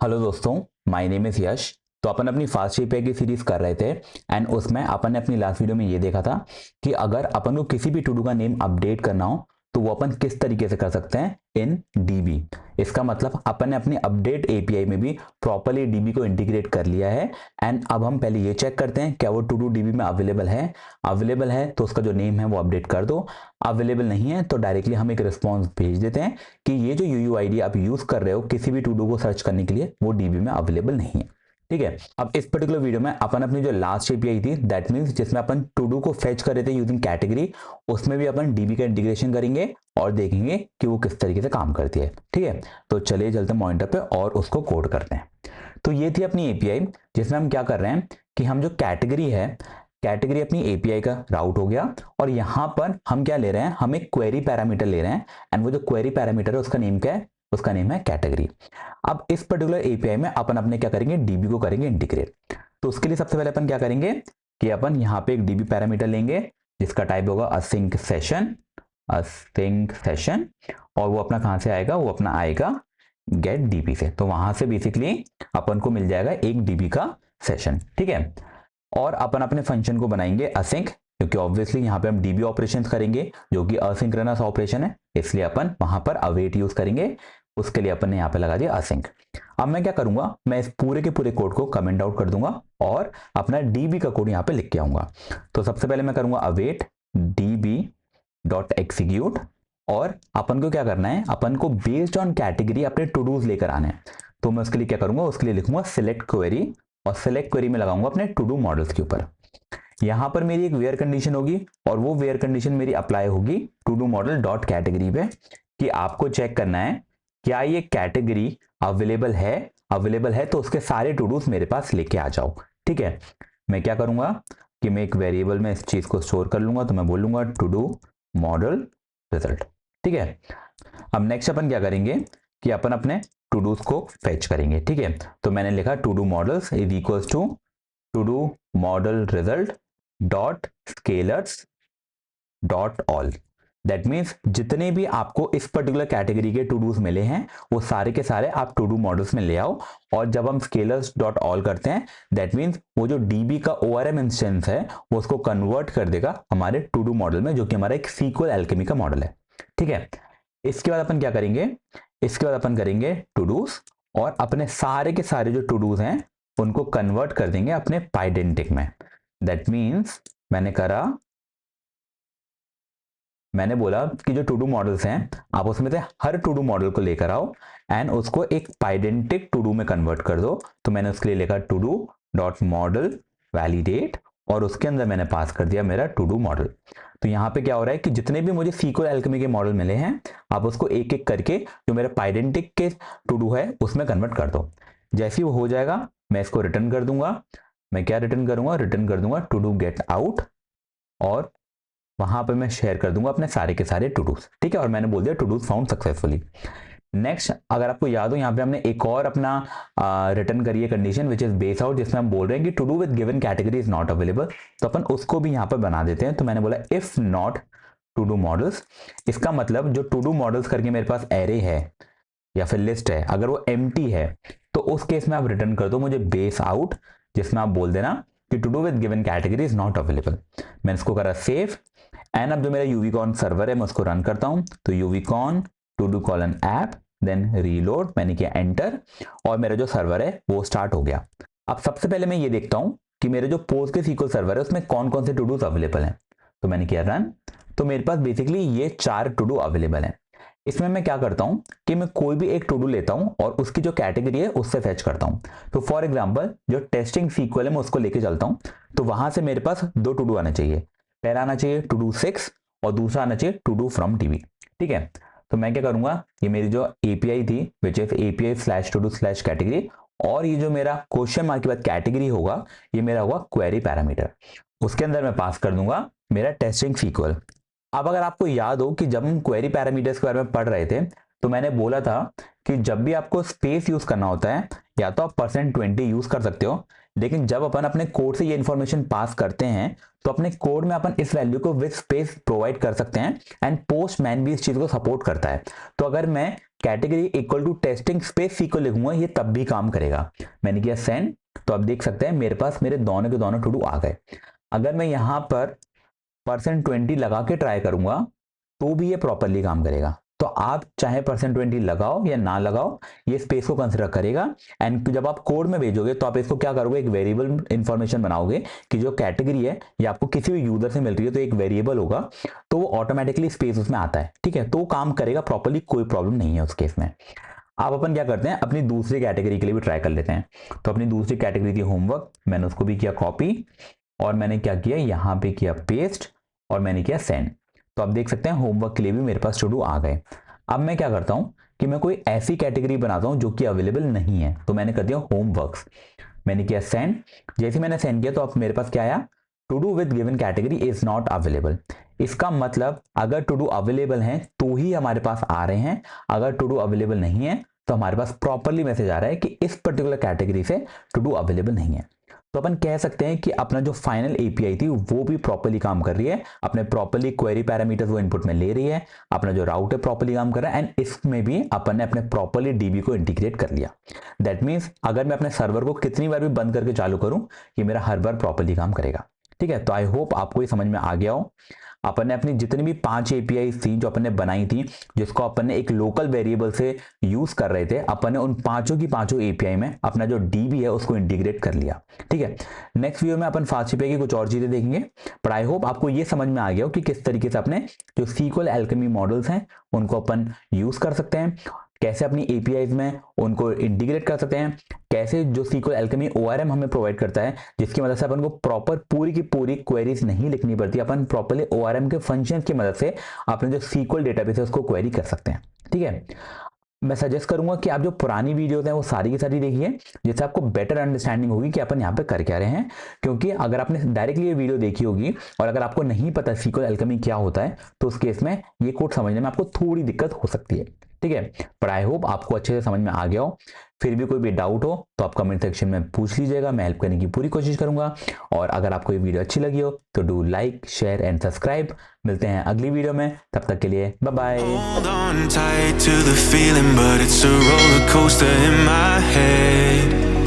Hello दोस्तों, my name is यश। तो अपन अपनी फास्ट एपीआई की सीरीज कर रहे थे एंड उसमें अपन ने अपनी लास्ट वीडियो में ये देखा था कि अगर अपन को किसी भी टू डू का नेम अपडेट करना हो तो वो अपन किस तरीके से कर सकते हैं इन डीबी। इसका मतलब अपन ने अपनी अपडेट एपीआई में भी प्रॉपरली डीबी को इंटीग्रेट कर लिया है। एंड अब हम पहले ये चेक करते हैं क्या वो टू डू डीबी में अवेलेबल है तो उसका जो नेम है वो अपडेट कर दो। अवेलेबल नहीं है तो डायरेक्टली हम एक रिस्पॉन्स भेज देते हैं कि ये जो यूयूआईडी आप यूज कर रहे हो किसी भी टू डू को सर्च करने के लिए वो डीबी में अवेलेबल नहीं है। ठीक है, अब इस पर्टिकुलर वीडियो में अपन अपनी जो लास्ट एपीआई थी दैट मींस जिसमें अपन टू डू को फेच कर रहे थे यूजिंग कैटेगरी, उसमें भी अपन डीबी का इंटीग्रेशन करेंगे और देखेंगे कि वो किस तरीके से काम करती है। ठीक है, तो चलिए चलते हैं मॉनिटर पे और उसको कोड करते हैं। तो ये थी अपनी एपीआई जिसमें हम क्या कर रहे हैं कि हम जो कैटेगरी अपनी एपीआई का राउट हो गया और यहां पर हम क्या ले रहे हैं, हम एक क्वेरी पैरामीटर ले रहे हैं एंड वो जो क्वेरी पैरामीटर है उसका नेम क्या है, उसका नेम है कैटेगरी। अब इस पर्टिकुलर एपीआई में अपन अपने क्या करेंगे, डीबी को करेंगे इंटीग्रेट। तो उसके लिए सबसे पहले अपन क्या करेंगे कि अपन यहां पे एक डीबी पैरामीटर लेंगे जिसका टाइप होगा असिंक सेशन और वो अपना कहां से आएगा, वो अपना आएगा गेट डीबी से। तो वहां से बेसिकली अपन को मिल जाएगा एक डीबी का सेशन। ठीक है, और अपन अपने फंक्शन को बनाएंगे असिंक, क्योंकि ऑब्वियसली यहाँ पे हम डीबी ऑपरेशन करेंगे जो कि असिंक्रोनस ऑपरेशन है, इसलिए अपन वहां पर अवेट यूज करेंगे। उसके लिए अपन ने यहाँ पे लगा दिया असिंक। अब मैं क्या करूंगा, मैं इस पूरे के पूरे कोड को कमेंट आउट कर दूंगा और अपना डीबी का कोड यहाँ पे लिख के आऊंगा। तो सबसे पहले मैं करूंगा अवेट डीबी डॉट एग्जीक्यूट और अपन को क्या करना है, अपन को बेस्ड ऑन कैटेगरी अपने टू डूज लेकर आने हैं। तो मैं उसके लिए क्या करूंगा, उसके लिए लिखूंगा सिलेक्ट क्वेरी और सिलेक्ट क्वेरी में लगाऊंगा अपने टू डू मॉडल्स के ऊपर। यहां पर मेरी एक वेयर कंडीशन होगी और वो वेयर कंडीशन मेरी अप्लाई होगी to do model dot category पे कि आपको चेक करना है क्या ये कैटेगरी अवेलेबल है तो उसके सारे टू डूज मेरे पास लेके आ जाओ। ठीक है, मैं क्या करूंगा कि मैं एक वेरिएबल में इस चीज को स्टोर कर लूंगा, तो मैं बोलूंगा टू डू मॉडल रिजल्ट। ठीक है, अब नेक्स्ट अपन क्या करेंगे कि अपन अपने टू डूज को फेच करेंगे। ठीक है, तो मैंने लिखा to do models is equals to do model result dot scalars dot all. That means जितने भी आपको इस पर्टिकुलर कैटेगरी के टू डूज मिले हैं वो सारे के सारे आप टू डू मॉडल्स में ले आओ। और जब हम स्केलर्स डॉट ऑल करते हैं दैट मीन्स वो जो डीबी का ओआरएम इंस्टेंस है वो उसको कन्वर्ट कर देगा हमारे टू डू मॉडल में, जो कि हमारा एक सीक्वल एल्केमी का मॉडल है। ठीक है, इसके बाद अपन क्या करेंगे, इसके बाद अपन करेंगे टू डूज और अपने सारे के सारे जो टू डूज हैं उनको कन्वर्ट कर देंगे अपने पाइडेंटिक में। दैट मीन्स मैंने बोला कि जो टू डू मॉडल्स हैं आप उसमें से हर टू डू मॉडल को लेकर आओ एंड उसको एक पाइडेंटिक टू डू में कन्वर्ट कर दो। तो मैंने उसके लिए लिखा to do dot model validate और उसके अंदर मैंने पास कर दिया मेरा टू डू मॉडल। तो यहाँ पे क्या हो रहा है कि जितने भी मुझे सीक्वल एल्केमी के मॉडल मिले हैं आप उसको एक एक करके जो मेरा पाइडेंटिक के टू डू है उसमें कन्वर्ट कर दो। जैसे ही वो हो जाएगा मैं इसको रिटर्न कर दूंगा। मैं क्या रिटर्न करूंगा, रिटर्न कर दूंगा टू डू गेट आउट और वहां पे मैं शेयर कर दूंगा अपने सारे के सारे टू डूज। ठीक है, और मैंने बोल दिया to dos found successfully. Next अगर आपको याद हो यहाँ पे हमने एक और अपना रिटर्न करी है condition which is base out, जिसमें हम बोल रहे हैं कि to do with given category is not available. तो अपन उसको भी यहाँ पर बना देते हैं। तो मैंने बोला if not to do models, इसका मतलब जो टू डू मॉडल्स करके मेरे पास एरे है या फिर लिस्ट है अगर वो एम्प्टी है तो उस केस में आप रिटर्न कर दो मुझे बेस आउट, जिसमें आप बोल देना कि to do with given category is not available. मैंने इसको करा सेव एंड अब जो मेरा यूवीकॉन सर्वर है मैं उसको रन करता हूं। तो uvicorn to do colon app then reload, मैंने किया एंटर और मेरा जो सर्वर है वो स्टार्ट हो गया। अब सबसे पहले मैं ये देखता हूं कि मेरे जो PostgreSQL सर्वर है उसमें कौन कौन से टू डूज अवेलेबल हैं। तो मैंने किया रन, तो मेरे पास बेसिकली ये 4 टू डू अवेलेबल है। इसमें मैं क्या करता हूं कि मैं कोई भी एक टू डू लेता हूं और उसकी जो कैटेगरी है उससे फेच करता हूं। तो फॉर एग्जांपल जो टेस्टिंग सीक्वल है मैं उसको लेके चलता हूं, तो वहां से मेरे पास 2 टू डू आने चाहिए। पहला आना चाहिए टू डू 6 और दूसरा आना चाहिए टू डू फ्रॉम डीबी। ठीक है, तो मैं क्या करूंगा, ये मेरी जो एपीआई थी which is API slash to do slash category और ये जो मेरा क्वेश्चन मार्क के बाद कैटेगरी होगा ये मेरा होगा क्वेरी पैरामीटर। उसके अंदर मैं पास कर दूंगा मेरा टेस्टिंग सीक्वल। अब अगर आपको याद हो कि जब हम क्वेरी पैरामीटर्स के बारे में पढ़ रहे थे तो मैंने बोला था कि जब भी आपको स्पेस यूज करना होता है या तो आप %20 यूज कर सकते हो, लेकिन जब अपन अपने कोड से ये इंफॉर्मेशन पास करते हैं तो अपने कोड में अपन इस वैल्यू को विद स्पेस प्रोवाइड कर सकते हैं एंड पोस्टमैन भी इस चीज को सपोर्ट करता है। तो अगर मैं category equal to testing space sequel लिखूंगा ये तब भी काम करेगा। मैंने किया सेंड, तो आप देख सकते हैं मेरे पास मेरे दोनों के दोनों टू डू आ गए। अगर मैं यहाँ पर %20 लगा के ट्राई करूंगा तो भी ये प्रॉपरली काम करेगा। तो आप चाहे %20 लगाओ या ना लगाओ, ये स्पेस को कंसिडर करेगा। एंड जब आप कोड में भेजोगे तो आप इसको क्या करोगे, एक वेरिएबल इंफॉर्मेशन बनाओगे कि जो कैटेगरी है ये आपको किसी भी यूजर से मिल रही है तो एक वेरिएबल होगा, तो वो ऑटोमेटिकली स्पेस उसमें आता है। ठीक है, तो काम करेगा प्रॉपरली, कोई प्रॉब्लम नहीं है उस केस में। आप अपन क्या करते हैं, अपनी दूसरी कैटेगरी के लिए भी ट्राई कर लेते हैं। तो अपनी दूसरी कैटेगरी थी होमवर्क, मैंने उसको भी किया कॉपी और मैंने क्या किया, यहाँ पे किया पेस्ट और मैंने किया सेंड। तो आप देख सकते हैं होमवर्क के लिए भी मेरे पास टू डू आ गए। अब मैं क्या करता हूं कि मैं कोई ऐसी कैटेगरी बनाता हूं जो कि अवेलेबल नहीं है, तो मैंने कर दिया होमवर्क्स, मैंने किया सेंड। जैसे मैंने सेंड किया तो अब मेरे पास क्या आया, to do with given category is not available. इसका मतलब अगर टू डू अवेलेबल है तो ही हमारे पास आ रहे हैं, अगर टू डू अवेलेबल नहीं है तो हमारे पास प्रॉपरली मैसेज आ रहा है कि इस पर्टिकुलर कैटेगरी से टू डू अवेलेबल नहीं है। तो अपन कह सकते हैं कि अपना जो फाइनल एपीआई थी वो भी प्रॉपरली काम कर रही है, अपने प्रॉपरली क्वेरी पैरामीटर्स वो इनपुट में ले रही है, अपना जो राउट है प्रॉपरली काम कर रहा है, एंड इसमें भी अपन ने अपने प्रॉपरली डीबी को इंटीग्रेट कर लिया। दैट मीन्स अगर मैं अपने सर्वर को कितनी बार भी बंद करके चालू करूं, ये मेरा हर बार प्रॉपरली काम करेगा। ठीक है, तो आई होप आपको ये समझ में आ गया हो। अपन ने अपनी जितनी भी 5 एपीआई थी जो अपन ने बनाई थी, जिसको अपन ने एक लोकल वेरिएबल से यूज कर रहे थे, अपन ने उन पांचों की पांचों एपीआई में अपना जो डीबी है उसको इंटीग्रेट कर लिया। ठीक है, नेक्स्ट वीडियो में अपन फास्ट एपीआई की कुछ और चीजें देखेंगे, पर आई होप आपको ये समझ में आ गया हो कि किस तरीके से अपने जो सीक्वल एल्केमी मॉडल्स हैं उनको अपन यूज कर सकते हैं, कैसे अपनी एपीआईज में उनको इंटीग्रेट कर सकते हैं, कैसे जो सीक्वल एल्केमी ओआरएम हमें प्रोवाइड करता है जिसकी मदद से अपन को प्रॉपर पूरी की पूरी क्वेरीज नहीं लिखनी पड़ती, अपन प्रॉपरली ओआरएम के फंक्शंस की मदद से अपने जो सीक्वल डेटाबेस है उसको क्वेरी कर सकते हैं। ठीक है, मैं सजेस्ट करूंगा कि आप जो पुरानी वीडियोस हैं वो सारी की सारी देखिए, जिससे आपको बेटर अंडरस्टैंडिंग होगी कि अपन यहाँ पे कर क्या रहे हैं। क्योंकि अगर आपने डायरेक्टली ये वीडियो देखी होगी और अगर आपको नहीं पता सीक्वल एल्केमी क्या होता है तो उस केस में ये कोड समझने में आपको थोड़ी दिक्कत हो सकती है। ठीक है, पर आई होप आपको अच्छे से समझ में आ गया हो। फिर भी कोई भी डाउट हो तो आप कमेंट सेक्शन में पूछ लीजिएगा, मैं हेल्प करने की पूरी कोशिश करूंगा। और अगर आपको ये वीडियो अच्छी लगी हो तो do like, share and subscribe. मिलते हैं अगली वीडियो में, तब तक के लिए bye bye. Hold on tight to the feeling, but it's a roller coaster in my head.